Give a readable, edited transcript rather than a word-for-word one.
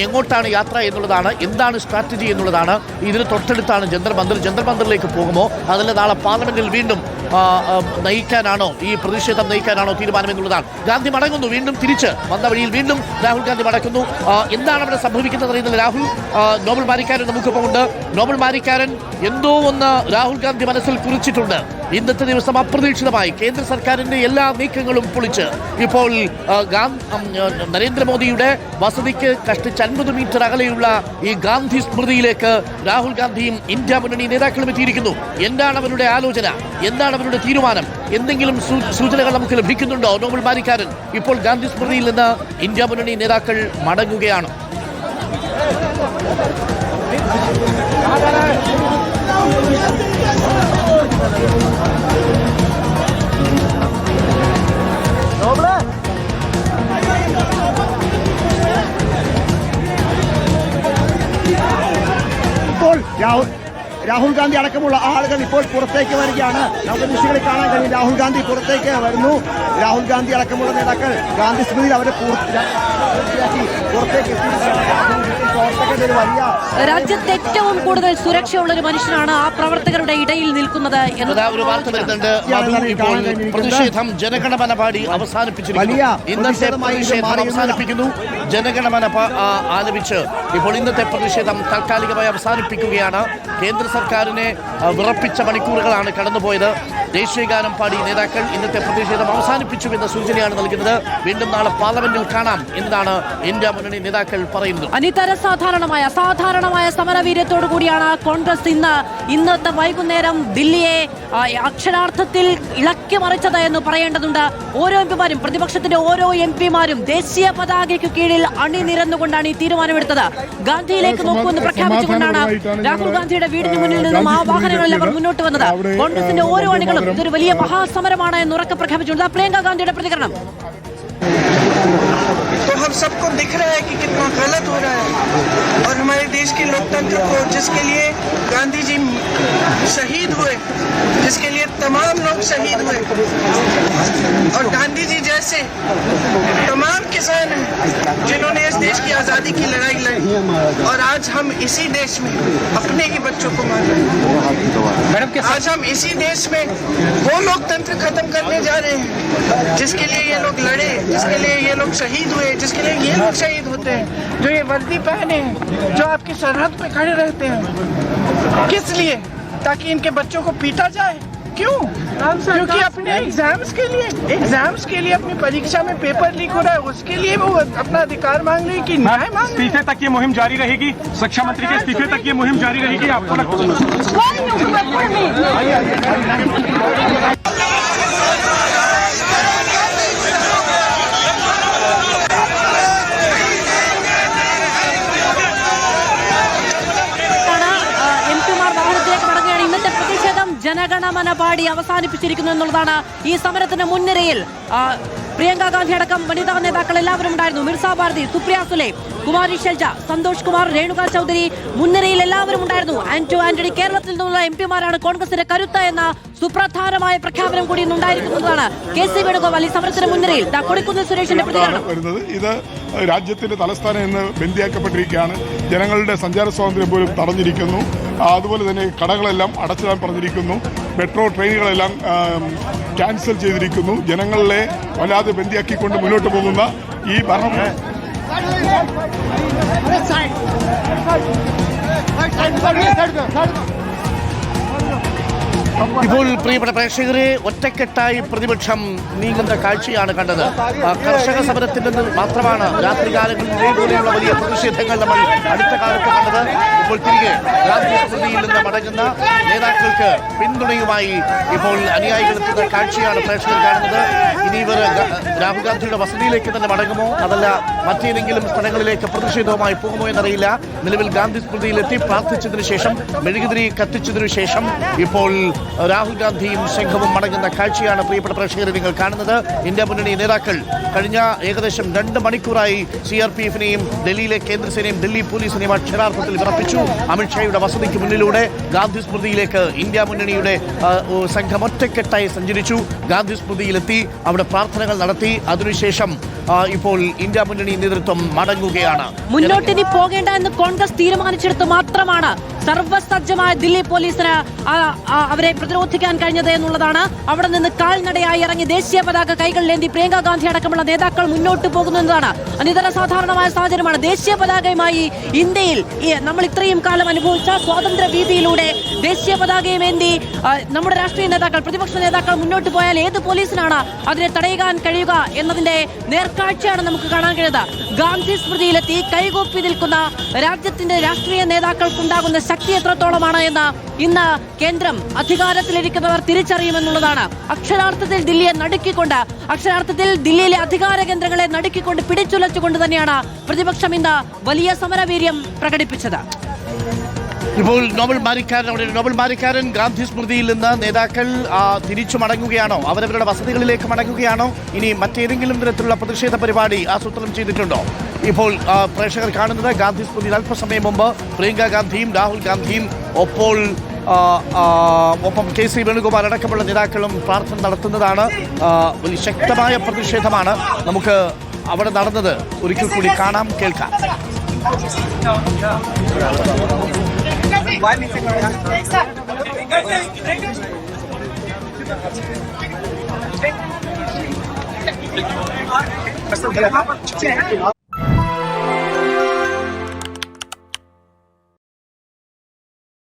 എങ്ങോട്ടാണ് യാത്ര എന്നുള്ളതാണ്, എന്താണ് സ്ട്രാറ്റജി എന്നുള്ളതാണ്. ഇതിന് തൊട്ടടുത്താണ് ജന്തർ മന്ദിറിലേക്ക് പോകുമോ അതല്ല നാളെ പാർലമെന്റിൽ വീണ്ടും നയിക്കാനാണോ, ഈ പ്രതിഷേധം നയിക്കാനാണോ തീരുമാനം എന്നുള്ളതാണ്. ഗാന്ധി മടങ്ങുന്നു, വീണ്ടും തിരിച്ച് വന്ന വഴിയിൽ വീണ്ടും രാഹുൽ ഗാന്ധി മടക്കുന്നു. എന്താണ് അവിടെ സംഭവിക്കുന്നത് അറിയുന്നില്ല. രാഹുൽ നോബൽ മാരിക്കാരൻ നമുക്കിപ്പോൾ ഉണ്ട്. നോബൽ മാരിക്കാരൻ എന്തോ ഒന്ന് രാഹുൽ ഗാന്ധി മനസ്സിൽ കുറിച്ചിട്ടുണ്ട്. ഇന്നത്തെ ദിവസം അപ്രതീക്ഷിതമായി കേന്ദ്ര സർക്കാരിന്റെ എല്ലാ നീക്കങ്ങളും പൊളിച്ച് ഇപ്പോൾ നരേന്ദ്രമോദിയുടെ വസതിക്ക് കഷ്ടിച്ച് 50 മീറ്റർ അകലെയുള്ള ഈ ഗാന്ധി സ്മൃതിയിലേക്ക് രാഹുൽ ഗാന്ധിയും ഇന്ത്യ മുന്നണി നേതാക്കളും എത്തിയിരിക്കുന്നു. എന്താണ് അവരുടെ ആലോചന, എന്താണ് അവരുടെ തീരുമാനം, എന്തെങ്കിലും സൂചനകൾ നമുക്ക് ലഭിക്കുന്നുണ്ടോ? നോബൽ മാരിക്കാരൻ ഇപ്പോൾ ഗാന്ധി സ്മൃതിയിൽ നിന്ന് ഇന്ത്യ മുന്നണി നേതാക്കൾ മടങ്ങുകയാണ്. ഇപ്പോൾ രാഹുൽ ഗാന്ധി അടക്കമുള്ള ആളുകൾ ഇപ്പോൾ പുറത്തേക്ക് വരികയാണ്. നമുക്ക് ദൃശ്യങ്ങളിൽ കാണാൻ കഴിയും. രാഹുൽ ഗാന്ധി പുറത്തേക്ക് വരുന്നു. രാഹുൽ ഗാന്ധി അടക്കമുള്ള നേതാക്കൾ ഗാന്ധി സ്മൃതിയിൽ അവരെ പുറത്തേക്ക് രാജ്യത്ത് ഏറ്റവും കൂടുതൽ സുരക്ഷയുള്ള ഒരു മനുഷ്യനാണ് ആ പ്രവർത്തകരുടെ ഇടയിൽ നിൽക്കുന്നത് എന്നത് ഒരു വാർത്ത വരുന്നുണ്ട്. പ്രതിഷേധം ജനഗണമന പാടി അവസാനിപ്പിച്ചിരിക്കുന്നു. ഇന്നത്തെ പ്രതിഷേധം അവസാനിപ്പിക്കുന്നു. ജനഗണമന ആലപിച്ച് ഇപ്പോൾ ഇന്നത്തെ പ്രതിഷേധം താൽക്കാലികമായി അവസാനിപ്പിക്കുകയാണ്. കേന്ദ്ര സർക്കാരിനെ വിറപ്പിച്ച മണിക്കൂറുകളാണ് കടന്നുപോയത്. ദേശീയഗാനം പാടി നേതാക്കൾ ഇന്നത്തെ പ്രതിഷേധം അവസാനിപ്പിച്ചു എന്ന സൂചനയാണ് നൽകുന്നത്. വീണ്ടും നാളെ പാർലമെന്റിൽ കാണാം എന്നാണ് ഇന്ത്യ മുന്നണി നേതാക്കൾ പറയുന്നത്. അസാധാരണമായ സമരവീര്യത്തോടു കൂടിയാണ് കോൺഗ്രസ് ഇന്നത്തെ വൈകുന്നേരം ദില്ലിയെ അക്ഷരാർത്ഥത്തിൽ ഇളക്കി മറിച്ചത് എന്ന് പറയേണ്ടതുണ്ട്. ഓരോ എംപിമാരും, പ്രതിപക്ഷത്തിന്റെ ഓരോ എംപിമാരും ദേശീയ പതാകയ്ക്ക് കീഴിൽ അണിനിരന്നുകൊണ്ടാണ് ഈ തീരുമാനമെടുത്തത്. ഗാന്ധിയിലേക്ക് നോക്കുമെന്ന് പ്രഖ്യാപിച്ചുകൊണ്ടാണ് രാഹുൽ ഗാന്ധിയുടെ വീടിന് മുന്നിൽ നിന്നും ആ വാഹനങ്ങളിൽ അവർ മുന്നോട്ട് വന്നത്. കോൺഗ്രസിന്റെ ഓരോ അണികളും ഇതൊരു വലിയ മഹാസമരമാണ് എന്ന് ഉറക്കെ പ്രഖ്യാപിച്ചുകൊണ്ട് പ്രിയങ്ക ഗാന്ധിയുടെ പ്രതികരണം. तो हम सबको दिख रहा है कि कितना गलत हो रहा है और हमारे देश के लोकतंत्र को, जिसके लिए गांधी जी शहीद हुए, जिसके लिए तमाम लोग शहीद हुए और गांधी जी जैसे तमाम किसान हैं जिन्होंने इस देश की आज़ादी की लड़ाई लड़ी और आज हम इसी देश में अपने ही बच्चों को मार रहे हैं। आज हम इसी देश में वो लोकतंत्र खत्म करने जा रहे हैं जिसके लिए ये लोग लड़े, जिसके लिए ये लोग शहीद हुए, जिसके लिए ये लोग शहीद होते हैं, जो ये वर्दी पहने हैं, जो आपकी सरहद पे खड़े रहते हैं। किस लिए? ताकि इनके बच्चों को पीटा जाए। क्यों? क्योंकि अपने एग्जाम्स के लिए अपनी परीक्षा में पेपर लीक हो रहा है, उसके लिए वो अपना अधिकार मांग रहे हैं कि न्याय मांग। इस्तीफे तक ये मुहिम जारी रहेगी? शिक्षा मंत्री के इस्तीफे तक ये मुहिम जारी रहेगी आपको लगता है? ജനഗണമന പാടി അവസാനിപ്പിച്ചിരിക്കുന്നു എന്നുള്ളതാണ് ഈ സമരത്തിന് മുൻനിരയിൽ. പ്രിയങ്ക ഗാന്ധി അടക്കം വനിതാ നേതാക്കൾ എല്ലാവരും ഉണ്ടായിരുന്നു. മിർസ ഭാരതി, സുപ്രിയ സുലെ, കുമാരി ഷെൽജ, സന്തോഷ് കുമാർ, രേണുക ചൗധരി, മുൻനിരയിൽ എല്ലാവരും ഉണ്ടായിരുന്നു. ആന്റണി, കേരളത്തിൽ നിന്നുള്ള എംപിമാരാണ് കോൺഗ്രസിന്റെ കരുത്ത് എന്ന സുപ്രധാനമായ പ്രഖ്യാപനം കൂടി ഉണ്ടായിരിക്കുന്നതാണ്. KC വേണുഗോപാൽ ഈ സമരത്തിന് മുൻനിരയിൽ. കൊടിക്കുന്നിൽ സുരേഷിന്റെ പ്രതികരണം. ഇത് രാജ്യത്തിന്റെ തലസ്ഥാനം എന്ന് ബന്ദിയാക്കപ്പെട്ടിരിക്കുകയാണ്. ജനങ്ങളുടെ സഞ്ചാര സ്വാതന്ത്ര്യം പോലും തടഞ്ഞിരിക്കുന്നു. അതുപോലെ തന്നെ കടകളെല്ലാം അടച്ചിടാൻ പറഞ്ഞിരിക്കുന്നു. മെട്രോ ട്രെയിനുകളെല്ലാം ക്യാൻസൽ ചെയ്തിരിക്കുന്നു. ജനങ്ങളെ വല്ലാതെ ബന്ദിയാക്കിക്കൊണ്ട് മുന്നോട്ട് പോകുന്ന ഈ ഭരണം ഇപ്പോൾ പ്രിയപ്പെട്ട പ്രേക്ഷകരെ, ഒറ്റക്കെട്ടായി പ്രതിപക്ഷം നീങ്ങുന്ന കാഴ്ചയാണ് കണ്ടത്. കർഷക സമരത്തിൽ നിന്ന് മാത്രമാണ് രാത്രികാലങ്ങളിൽ ഇതേപോലെയുള്ള വലിയ പ്രതിഷേധങ്ങൾ നമ്മൾ അടുത്ത കാലത്ത് കണ്ടത്. ഇപ്പോൾ തിരികെ ഗാന്ധി സ്മൃതിയിൽ നിന്ന് മടങ്ങുന്ന നേതാക്കൾക്ക് പിന്തുണയുമായി ഇപ്പോൾ അനുയായികളെത്തുന്ന കാഴ്ചയാണ് പ്രേക്ഷകർ കാണുന്നത്. ഇനി ഇവർ രാഹുൽ ഗാന്ധിയുടെ വസതിയിലേക്ക് തന്നെ മടങ്ങുമോ അതല്ല മറ്റേതെങ്കിലും സ്ഥലങ്ങളിലേക്ക് പ്രതിഷേധവുമായി പോകുമോ എന്നറിയില്ല. നിലവിൽ ഗാന്ധി സ്മൃതിയിലെത്തി പ്രാർത്ഥിച്ചതിനു ശേഷം, മെഴുകുതിരി കത്തിച്ചതിനു ശേഷം ഇപ്പോൾ രാഹുൽ ഗാന്ധിയും സംഘവും മടങ്ങുന്ന കാഴ്ചയാണ് പ്രിയപ്പെട്ട പ്രേക്ഷകരെ നിങ്ങൾ കാണുന്നത്. ഇന്ത്യ മുന്നണി നേതാക്കൾ കഴിഞ്ഞ ഏകദേശം 2 മണിക്കൂറായി CRPF-നെയും ഡൽഹിയിലെ കേന്ദ്രസേനയും ഡൽഹി പോലീസിനെയും അക്ഷരാർത്ഥത്തിൽ വിറപ്പിച്ചു. അമിത്ഷായുടെ വസതിക്ക് മുന്നിലൂടെ ഗാന്ധി സ്മൃതിയിലേക്ക് ഇന്ത്യ മുന്നണിയുടെ സംഘം ഒറ്റക്കെട്ടായി സഞ്ചരിച്ചു. ഗാന്ധി സ്മൃതിയിലെത്തി, അവിടെ പ്രാർത്ഥനകൾ നടത്തി. അതിനുശേഷം ഇപ്പോൾ ഇന്ത്യ മുന്നണി നേതൃത്വം മടങ്ങുകയാണ്. മുന്നോട്ടിനി പോകേണ്ട എന്ന് കോൺഗ്രസ് തീരുമാനിച്ചെടുത്ത് മാത്രമാണ് സർവ്വസജ്ജമായ ദില്ലി പോലീസിന് അവരെ പ്രതിരോധിക്കാൻ കഴിഞ്ഞത് എന്നുള്ളതാണ്. അവിടെ നിന്ന് കാൽനടയായി ഇറങ്ങി ദേശീയ പതാക കൈകളിലേന്തി പ്രിയങ്ക ഗാന്ധി അടക്കമുള്ള നേതാക്കൾ മുന്നോട്ട് പോകുന്നു എന്നതാണ് അനിതര സാധാരണമായ സാഹചര്യമാണ്. ദേശീയ പതാകയുമായി ഇന്ത്യയിൽ നമ്മൾ ഇത്രയും കാലം അനുഭവിച്ച സ്വാതന്ത്ര്യ വീതിയിലൂടെ ദേശീയ പതാകയുമേന്തി നമ്മുടെ രാഷ്ട്രീയ നേതാക്കൾ, പ്രതിപക്ഷ നേതാക്കൾ മുന്നോട്ട് പോയാൽ ഏത് പോലീസിനാണ് അതിനെ തടയാൻ കഴിയുക എന്നതിന്റെ നേർക്കാഴ്ചയാണ് നമുക്ക് കാണാൻ കഴിയുന്നത്. ഗാന്ധി സ്മൃതിയിലെത്തി കൈകൂപ്പി നിൽക്കുന്ന രാജ്യത്തിന്റെ രാഷ്ട്രീയ നേതാക്കൾക്കുണ്ടാകുന്ന ശക്തി എത്രത്തോളമാണ് എന്ന് ഇന്ന് കേന്ദ്രം അധികാരത്തിലിരിക്കുന്നവർ തിരിച്ചറിയുമെന്നുള്ളതാണ്. അക്ഷരാർത്ഥത്തിൽ ദില്ലിയെ നടുക്കിക്കൊണ്ട്, അക്ഷരാർത്ഥത്തിൽ ദില്ലിയിലെ അധികാര കേന്ദ്രങ്ങളെ നടുക്കിക്കൊണ്ട്, പിടിച്ചുലച്ചുകൊണ്ട് തന്നെയാണ് പ്രതിപക്ഷം ഇന്ന് വലിയ സമരവീര്യം പ്രകടിപ്പിച്ചത്. ഇപ്പോൾ നോബൽ മാരിക്കാരൻ ഗാന്ധി സ്മൃതിയിൽ നിന്ന് നേതാക്കൾ തിരിച്ചു മടങ്ങുകയാണോ? അവരവരുടെ വസതികളിലേക്ക് മടങ്ങുകയാണോ? ഇനി മറ്റേതെങ്കിലും തരത്തിലുള്ള പ്രതിഷേധ പരിപാടി ആസൂത്രണം ചെയ്തിട്ടുണ്ടോ? ഇപ്പോൾ പ്രേക്ഷകർ കാണുന്നത് ഗാന്ധി സ്മൃതിയിൽ അല്പസമയം മുമ്പ് പ്രിയങ്ക ഗാന്ധിയും രാഹുൽ ഗാന്ധിയും ഒപ്പം KC വേണുഗോപാൽ അടക്കമുള്ള നേതാക്കളും പ്രാർത്ഥന നടത്തുന്നതാണ്. വലിയ ശക്തമായ പ്രതിഷേധമാണ് നമുക്ക് അവിടെ നടന്നത്. ഒരിക്കൽ കൂടി കാണാം, കേൾക്കാം.